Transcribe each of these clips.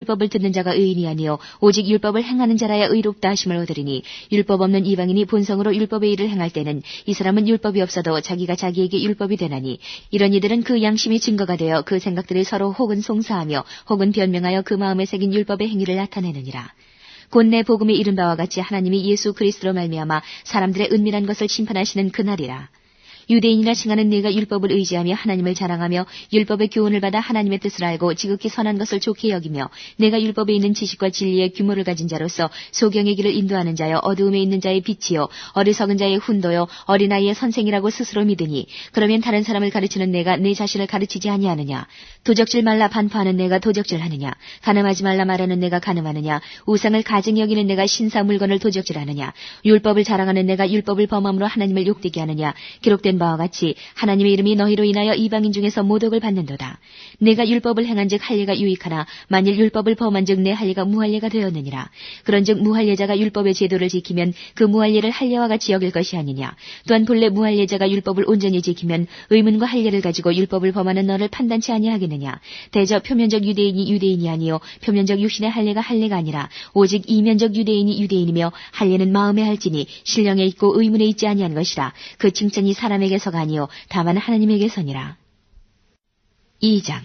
율법을 듣는 자가 의인이 아니요 오직 율법을 행하는 자라야 의롭다 하심을 얻으리니 율법 없는 이방인이 본성으로 율법의 일을 행할 때는 이 사람은 율법이 없어도 자기가 자기에게 율법이 되나니 이런 이들은 그 양심이 증거가 되어 그 생각들을 서로 혹은 송사하며 혹은 변명하여 그 마음에 새긴 율법의 행위를 나타내느니라. 곧 내 복음이 이른 바와 같이 하나님이 예수 그리스도로 말미암아 사람들의 은밀한 것을 심판하시는 그날이라. 유대인이라 칭하는 네가 율법을 의지하며 하나님을 자랑하며 율법의 교훈을 받아 하나님의 뜻을 알고 지극히 선한 것을 좋게 여기며 내가 율법에 있는 지식과 진리의 규모를 가진 자로서 소경의 길을 인도하는 자여 어두움에 있는 자의 빛이요 어리석은 자의 훈도요 어린아이의 선생이라고 스스로 믿으니 그러면 다른 사람을 가르치는 내가 내 자신을 가르치지 아니하느냐. 도적질 말라 반포하는 내가 도적질하느냐. 간음하지 말라 말하는 내가 간음하느냐. 우상을 가증히 여기는 내가 신사 물건을 도적질하느냐. 율법을 자랑하는 내가 율법을 범함으로 하나님을 욕되게 하느냐. 기록된 바와 같이 하나님의 이름이 너희로 인하여 이방인 중에서 모독을 받는도다. 내가 율법을 행한즉 할례가 유익하나 만일 율법을 범한즉 내 할례가 무할례가 되었느니라. 그런즉 무할례자가 율법의 제도를 지키면 그 무할례를 할례와 같이 여길 것이 아니냐. 또한 본래 무할례자가 율법을 온전히 지키면 의문과 할례를 가지고 율법을 범하는 너를 판단치 아니하겠느냐. 대저 표면적 유대인이 유대인이 아니요 표면적 육신의 할례가 할례가 아니라 오직 이면적 유대인이 유대인이며 할례는 마음에 할지니 신령에 있고 의문에 있지 아니한 것이라. 그 칭찬이 사람에게서가 아니요 다만 하나님에게서니라. 2장.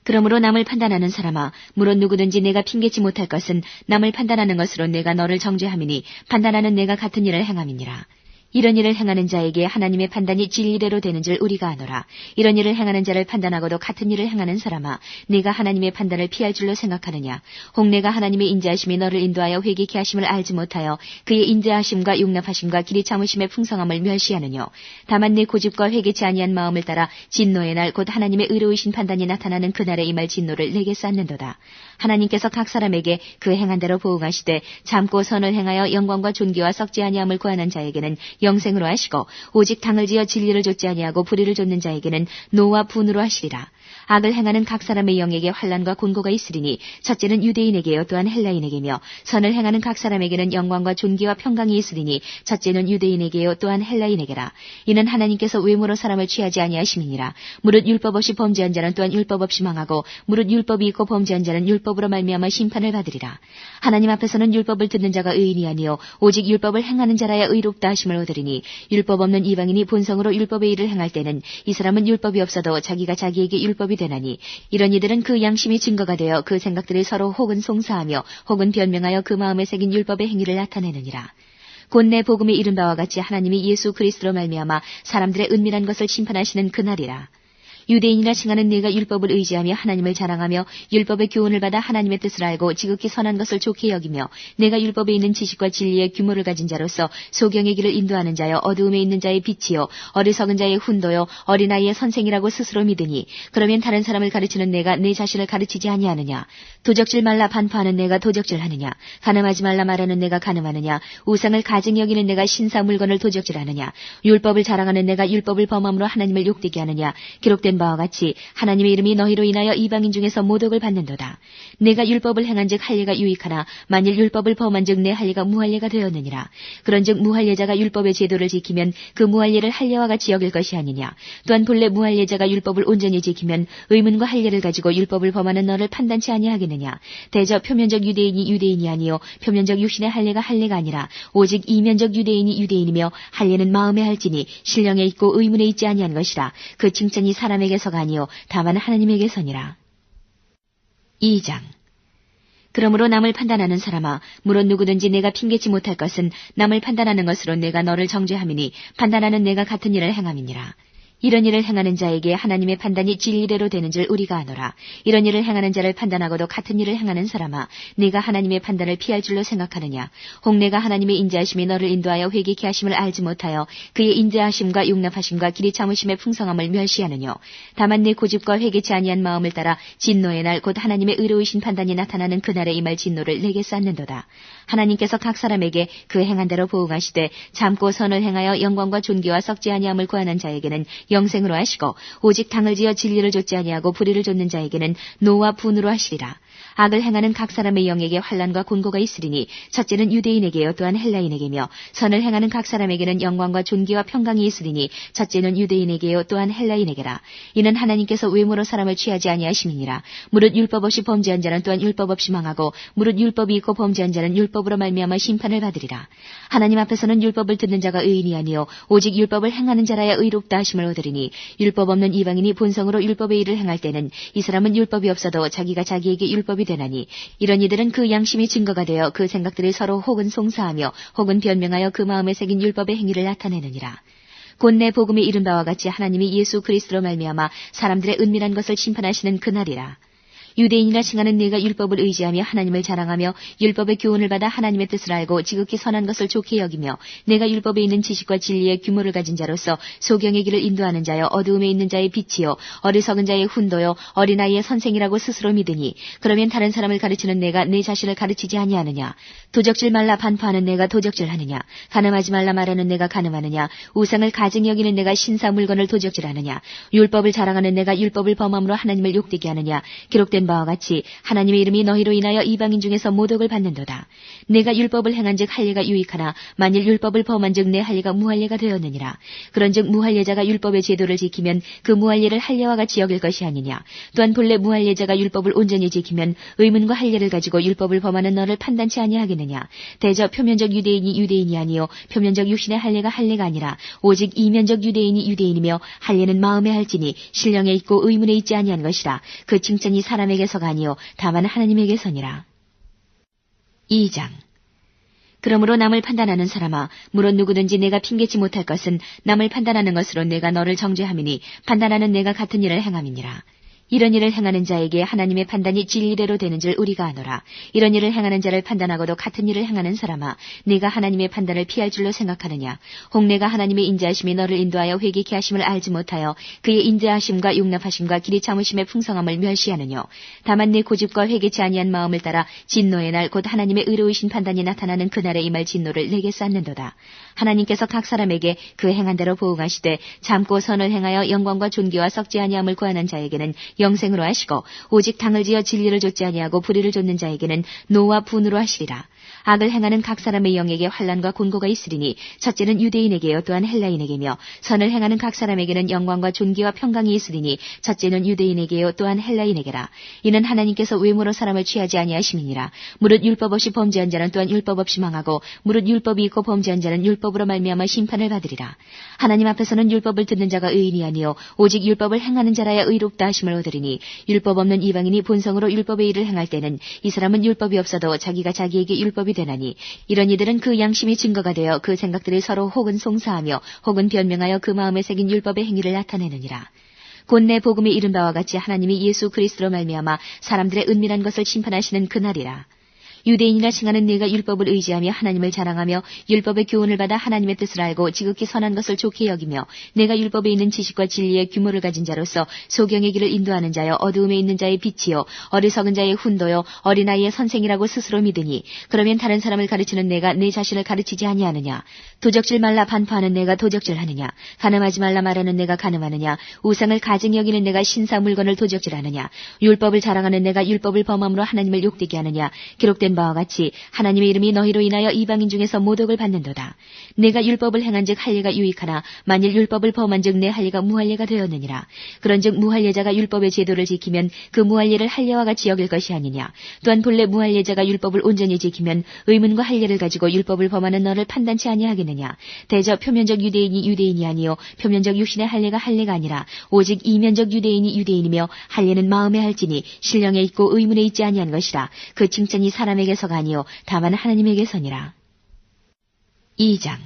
그러므로 남을 판단하는 사람아 물론 누구든지 내가 핑계치 못할 것은 남을 판단하는 것으로 내가 너를 정죄함이니 판단하는 내가 같은 일을 행함이니라. 이런 일을 행하는 자에게 하나님의 판단이 진리대로 되는 줄 우리가 아노라. 이런 일을 행하는 자를 판단하고도 같은 일을 행하는 사람아 네가 하나님의 판단을 피할 줄로 생각하느냐. 혹 내가 하나님의 인자하심이 너를 인도하여 회개케 하심을 알지 못하여 그의 인자하심과 용납하심과 길이 참으심의 풍성함을 멸시하느뇨. 다만 내 고집과 회개치 아니한 마음을 따라 진노의 날 곧 하나님의 의로우신 판단이 나타나는 그날에 임할 진노를 내게 쌓는도다. 하나님께서 각 사람에게 그 행한 대로 보응하시되 참고 선을 행하여 영광과 존귀와 썩지 아니함을 구하는 자에게는 영생으로 하시고 오직 당을 지어 진리를 좇지 아니하고 불의를 좇는 자에게는 노와 분으로 하시리라. 악을 행하는 각 사람의 영에게 환난과 곤고가 있으리니 첫째는 유대인에게요 또한 헬라인에게며 선을 행하는 각 사람에게는 영광과 존귀와 평강이 있으리니 첫째는 유대인에게요 또한 헬라인에게라. 이는 하나님께서 외모로 사람을 취하지 아니하심이니라. 무릇 율법 없이 범죄한 자는 또한 율법 없이 망하고 무릇 율법이 있고 범죄한 자는 율법으로 말미암아 심판을 받으리라. 하나님 앞에서는 율법을 듣는 자가 의인이 아니요 오직 율법을 행하는 자라야 의롭다 하심을 얻으리니 율법 없는 이방인이 본성으로 율법의 일을 행할 때는 이 사람은 율법이 없어도 자기가 자기에게 율법이 되나니 이런 이들은 그 양심이 증거가 되어 그 생각들을 서로 혹은 송사하며 혹은 변명하여 그 마음에 새긴 율법의 행위를 나타내느니라. 곧 내 복음이 이른 바와 같이 하나님이 예수 그리스도로 말미암아 사람들의 은밀한 것을 심판하시는 그날이라. 유대인이라 칭하는 네가 율법을 의지하며 하나님을 자랑하며 율법의 교훈을 받아 하나님의 뜻을 알고 지극히 선한 것을 좋게 여기며 내가 율법에 있는 지식과 진리의 규모를 가진 자로서 소경의 길을 인도하는 자여 어두움에 있는 자의 빛이요 어리석은 자의 훈도요 어린아이의 선생이라고 스스로 믿으니 그러면 다른 사람을 가르치는 내가 내 자신을 가르치지 아니하느냐. 도적질 말라 반포하는 내가 도적질하느냐. 간음하지 말라 말하는 내가 간음하느냐. 우상을 가증히 여기는 내가 신사 물건을 도적질하느냐. 율법을 자랑하는 내가 율법을 범함으로 하나님을 욕되게 하느냐. 기록된 바와 같이 하나님의 이름이 너희로 인하여 이방인 중에서 모독을 받는도다. 내가 율법을 행한즉 할례가 유익하나 만일 율법을 범한즉 내 할례가 무할례가 되었느니라. 그런즉 무할례자가 율법의 제도를 지키면 그 무할례를 할례와 같이 여길 것이 아니냐. 또한 본래 무할례자가 율법을 온전히 지키면 의문과 할례를 가지고 율법을 범하는 너를 판단치 아니하겠느냐. 대저 표면적 유대인이 유대인이 아니요 표면적 육신의 할례가 할례가 아니라 오직 이면적 유대인이 유대인이며 할례는 마음에 할지니 신령에 있고 의문에 있지 아니한 것이라. 그 칭찬이 사람에게서가 아니요 다만 하나님에게서니라. 2장. 그러므로 남을 판단하는 사람아 물론 누구든지 내가 핑계치 못할 것은 남을 판단하는 것으로 내가 너를 정죄함이니 판단하는 내가 같은 일을 행함이니라. 이런 일을 행하는 자에게 하나님의 판단이 진리대로 되는 줄 우리가 아노라. 이런 일을 행하는 자를 판단하고도 같은 일을 행하는 사람아 네가 하나님의 판단을 피할 줄로 생각하느냐. 혹 내가 하나님의 인자하심이 너를 인도하여 회개케 하심을 알지 못하여 그의 인자하심과 용납하심과 길이 참으심의 풍성함을 멸시하느뇨. 다만 내 고집과 회개치 아니한 마음을 따라 진노의 날 곧 하나님의 의로우신 판단이 나타나는 그날에 임할 진노를 내게 쌓는도다. 하나님께서 각 사람에게 그 행한 대로 보응하시되 참고 선을 행하여 영광과 존귀와 썩지 아니함을 구하는 자에게는 영생으로 하시고 오직 당을 지어 진리를 좇지 아니하고 불의를 좇는 자에게는 노와 분으로 하시리라. 악을 행하는 각 사람의 영에게 환난과 곤고가 있으리니 첫째는 유대인에게요 또한 헬라인에게며 선을 행하는 각 사람에게는 영광과 존귀와 평강이 있으리니 첫째는 유대인에게요 또한 헬라인에게라. 이는 하나님께서 외모로 사람을 취하지 아니하심이니라. 무릇 율법 없이 범죄한 자는 또한 율법 없이 망하고 무릇 율법이 있고 범죄한 자는 율법으로 말미암아 심판을 받으리라. 하나님 앞에서는 율법을 듣는 자가 의인이 아니요 오직 율법을 행하는 자라야 의롭다 하심을 얻으리니 율법 없는 이방인이 본성으로 율법의 일을 행할 때는 이 사람은 율법이 없어도 자기가 자기에게 율법이 되나니 이런 이들은 그 양심이 증거가 되어 그 생각들을 서로 혹은 송사하며 혹은 변명하여 그 마음에 새긴 율법의 행위를 나타내느니라. 곧 내 복음이 이른 바와 같이 하나님이 예수 그리스도로 말미암아 사람들의 은밀한 것을 심판하시는 그날이라. 유대인이라 칭하는 네가 율법을 의지하며 하나님을 자랑하며 율법의 교훈을 받아 하나님의 뜻을 알고 지극히 선한 것을 좋게 여기며 내가 율법에 있는 지식과 진리의 규모를 가진 자로서 소경의 길을 인도하는 자여 어두움에 있는 자의 빛이요 어리석은 자의 훈도요 어린아이의 선생이라고 스스로 믿으니 그러면 다른 사람을 가르치는 내가 내 자신을 가르치지 아니하느냐. 도적질 말라 반포하는 내가 도적질하느냐. 간음하지 말라 말하는 내가 간음하느냐. 우상을 가증히 여기는 내가 신사 물건을 도적질하느냐. 율법을 자랑하는 내가 율법을 범함으로 하나님을 욕되게 하느냐. 기록된 바와 같이 하나님의 이름이 너희로 인하여 이방인 중에서 모독을 받는도다. 내가 율법을 행한즉 할례가 유익하나 만일 율법을 범한즉 내 할례가 무할례가 되었느니라. 그런즉 무할례자가 율법의 제도를 지키면 그 무할례를 할례와 같이 여길 것이 아니냐. 또한 본래 무할례자가 율법을 온전히 지키면 의문과 할례를 가지고 율법을 범하는 너를 판단치 아니하겠느냐. 대저 표면적 유대인이 유대인이 아니요 표면적 육신의 할례가 할례가 아니라 오직 이면적 유대인이 유대인이며 할례는 마음에 할지니 신령에 있고 의문에 있지 아니한 것이라. 그 칭찬이 사람에게서가 아니요 다만 하나님에게서니라. 2장. 그러므로 남을 판단하는 사람아 물론 누구든지 내가 핑계치 못할 것은 남을 판단하는 것으로 내가 너를 정죄함이니 판단하는 내가 같은 일을 행함이니라. 이런 일을 행하는 자에게 하나님의 판단이 진리대로 되는 줄 우리가 아노라. 이런 일을 행하는 자를 판단하고도 같은 일을 행하는 사람아 네가 하나님의 판단을 피할 줄로 생각하느냐. 혹 내가 하나님의 인자하심이 너를 인도하여 회개케 하심을 알지 못하여 그의 인자하심과 용납하심과 길이 참으심의 풍성함을 멸시하느뇨. 다만 내 고집과 회개치 아니한 마음을 따라 진노의 날 곧 하나님의 의로우신 판단이 나타나는 그날에 임할 진노를 내게 쌓는도다. 하나님께서 각 사람에게 그 행한 대로 보응하시되 참고 선을 행하여 영광과 존귀와 썩지 아니함을 구하는 자에게는 영생으로 하시고 오직 당을 지어 진리를 좇지 아니하고 불의를 좇는 자에게는 노와 분으로 하시리라. 악을 행하는 각 사람의 영에게 환난과 곤고가 있으리니 첫째는 유대인에게요 또한 헬라인에게며 선을 행하는 각 사람에게는 영광과 존귀와 평강이 있으리니 첫째는 유대인에게요 또한 헬라인에게라. 이는 하나님께서 외모로 사람을 취하지 아니하심이니라. 무릇 율법 없이 범죄한 자는 또한 율법 없이 망하고 무릇 율법이 있고 범죄한 자는 율법으로 말미암아 심판을 받으리라. 하나님 앞에서는 율법을 듣는 자가 의인이 아니요 오직 율법을 행하는 자라야 의롭다 하심을 얻으리니 율법 없는 이방인이 본성으로 율법의 일을 행할 때는 이 사람은 율법이 없어도 자기가 자기에게 율법이 되나니 이런 이들은 그 양심이 증거가 되어 그 생각들을 서로 혹은 송사하며 혹은 변명하여 그 마음에 새긴 율법의 행위를 나타내느니라. 곧 내 복음이 이른 바와 같이 하나님이 예수 그리스도로 말미암아 사람들의 은밀한 것을 심판하시는 그날이라. 유대인이라 칭하는 네가 율법을 의지하며 하나님을 자랑하며 율법의 교훈을 받아 하나님의 뜻을 알고 지극히 선한 것을 좋게 여기며 내가 율법에 있는 지식과 진리의 규모를 가진 자로서 소경의 길을 인도하는 자여 어두움에 있는 자의 빛이요 어리석은 자의 훈도요 어린아이의 선생이라고 스스로 믿으니 그러면 다른 사람을 가르치는 내가 내 자신을 가르치지 아니하느냐. 도적질 말라 반포하는 내가 도적질하느냐. 간음하지 말라 말하는 내가 간음하느냐. 우상을 가증히 여기는 내가 신사 물건을 도적질하느냐. 율법을 자랑하는 내가 율법을 범함으로 하나님을 욕되게 하느냐. 기록된 바와 같이 하나님의 이름이 너희로 인하여 이방인 중에서 모독을 받는도다. 내가 율법을 행한즉 할례가 유익하나 만일 율법을 범한즉 내 할례가 무할례가 되었느니라. 그런즉 무할례자가 율법의 제도를 지키면 그 무할례를 할례와 같이 여길 것이 아니냐. 또한 본래 무할례자가 율법을 온전히 지키면 의문과 할례를 가지고 율법을 범하는 너를 판단치 아니하겠느냐. 대저 표면적 유대인이 유대인이 아니요 표면적 육신의 할례가 할례가 아니라 오직 이면적 유대인이 유대인이며 할례는 마음에 할지니 신령에 있고 의문에 있지 아니한 것이라. 그 칭찬이 사람에게서가 아니요 다만 하나님에게서니라. 2장.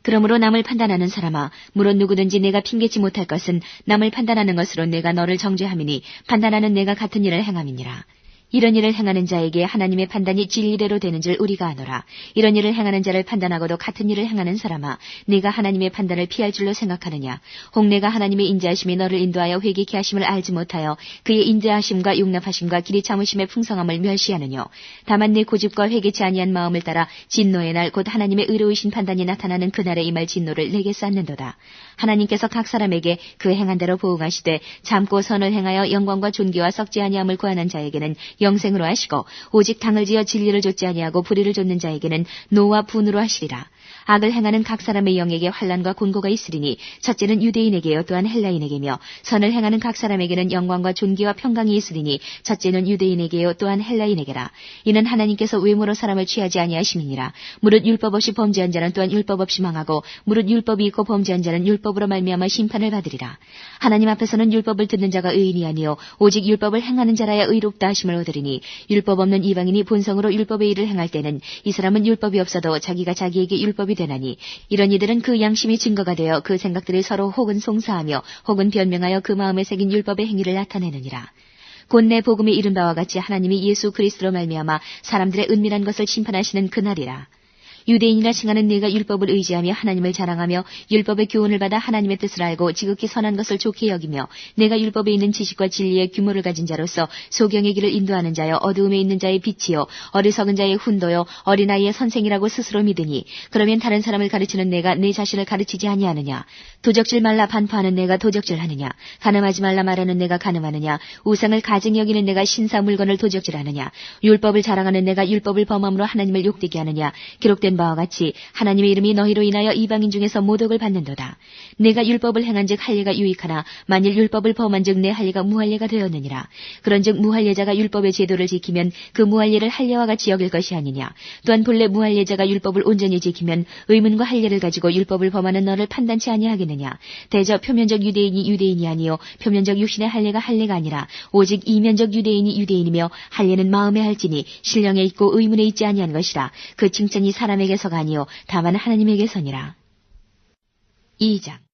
그러므로 남을 판단하는 사람아 물론 누구든지 내가 핑계치 못할 것은 남을 판단하는 것으로 내가 너를 정죄함이니 판단하는 내가 같은 일을 행함이니라. 이런 일을 행하는 자에게 하나님의 판단이 진리대로 되는 줄 우리가 아노라. 이런 일을 행하는 자를 판단하고도 같은 일을 행하는 사람아, 네가 하나님의 판단을 피할 줄로 생각하느냐? 혹 내가 하나님의 인자하심이 너를 인도하여 회개케 하심을 알지 못하여 그의 인자하심과 용납하심과 길이 참으심의 풍성함을 멸시하느뇨? 다만 내 고집과 회개치 아니한 마음을 따라 진노의 날 곧 하나님의 의로우신 판단이 나타나는 그날에 임할 진노를 내게 쌓는도다. 하나님께서 각 사람에게 그 행한 대로 보응하시되 참고 선을 행하여 영광과 존귀와 썩지 아니함을 구하는 자에게는 영생으로 하시고 오직 당을 지어 진리를 좇지 아니하고 불의를 좇는 자에게는 노와 분으로 하시리라. 악을 행하는 각 사람의 영에게 환난과 곤고가 있으리니 첫째는 유대인에게요 또한 헬라인에게며 선을 행하는 각 사람에게는 영광과 존귀와 평강이 있으리니 첫째는 유대인에게요 또한 헬라인에게라. 이는 하나님께서 외모로 사람을 취하지 아니하심이니라. 무릇 율법 없이 범죄한 자는 또한 율법 없이 망하고 무릇 율법이 있고 범죄한 자는 율법으로 말미암아 심판을 받으리라. 하나님 앞에서는 율법을 듣는 자가 의인이 아니요 오직 율법을 행하는 자라야 의롭다 하심을 얻으리니 율법 없는 이방인이 본성으로 율법의 일을 행할 때는 이 사람은 율법이 없어도 자기가 자기에게 율법이 되나니 이런 이들은 그 양심이 증거가 되어 그 생각들이 서로 혹은 송사하며 혹은 변명하여 그 마음에 새긴 율법의 행위를 나타내느니라. 곧 내 복음이 이른 바와 같이 하나님이 예수 그리스도로 말미암아 사람들의 은밀한 것을 심판하시는 그날이라. 유대인이라 칭하는 네가 율법을 의지하며 하나님을 자랑하며 율법의 교훈을 받아 하나님의 뜻을 알고 지극히 선한 것을 좋게 여기며 내가 율법에 있는 지식과 진리의 규모를 가진 자로서 소경의 길을 인도하는 자여 어두움에 있는 자의 빛이요 어리석은 자의 훈도요 어린아이의 선생이라고 스스로 믿으니 그러면 다른 사람을 가르치는 내가 내 자신을 가르치지 아니하느냐? 도적질 말라 반포하는 내가 도적질하느냐? 가늠하지 말라 말하는 내가 가늠하느냐? 우상을 가증 여기는 내가 신사 물건을 도적질하느냐? 율법을 자랑하는 내가 율법을 범함으로 하나님을 욕되게 하느냐? 기록된 바와 같이 하나님의 이름이 너희로 인하여 이방인 중에서 모독을 받는도다. 내가 율법을 행한즉 할례가 유익하나 만일 율법을 범한즉 내 할례가 무할례가 되었느니라. 그런즉 무할례자가 율법의 제도를 지키면 그 무할례를 할례와 같이 여길 것이 아니냐. 또한 본래 무할례자가 율법을 온전히 지키면 의문과 할례를 가지고 율법을 범하는 너를 판단치 아니하겠느냐. 대저 표면적 유대인이 유대인이 아니요 표면적 육신의 할례가 할례가 아니라 오직 이면적 유대인이 유대인이며 할례는 마음에 할지니 신령에 있고 의문에 있지 아니한 것이라. 그 칭찬이 사람에게서가 아니요 다만 하나님에게서니라. 2장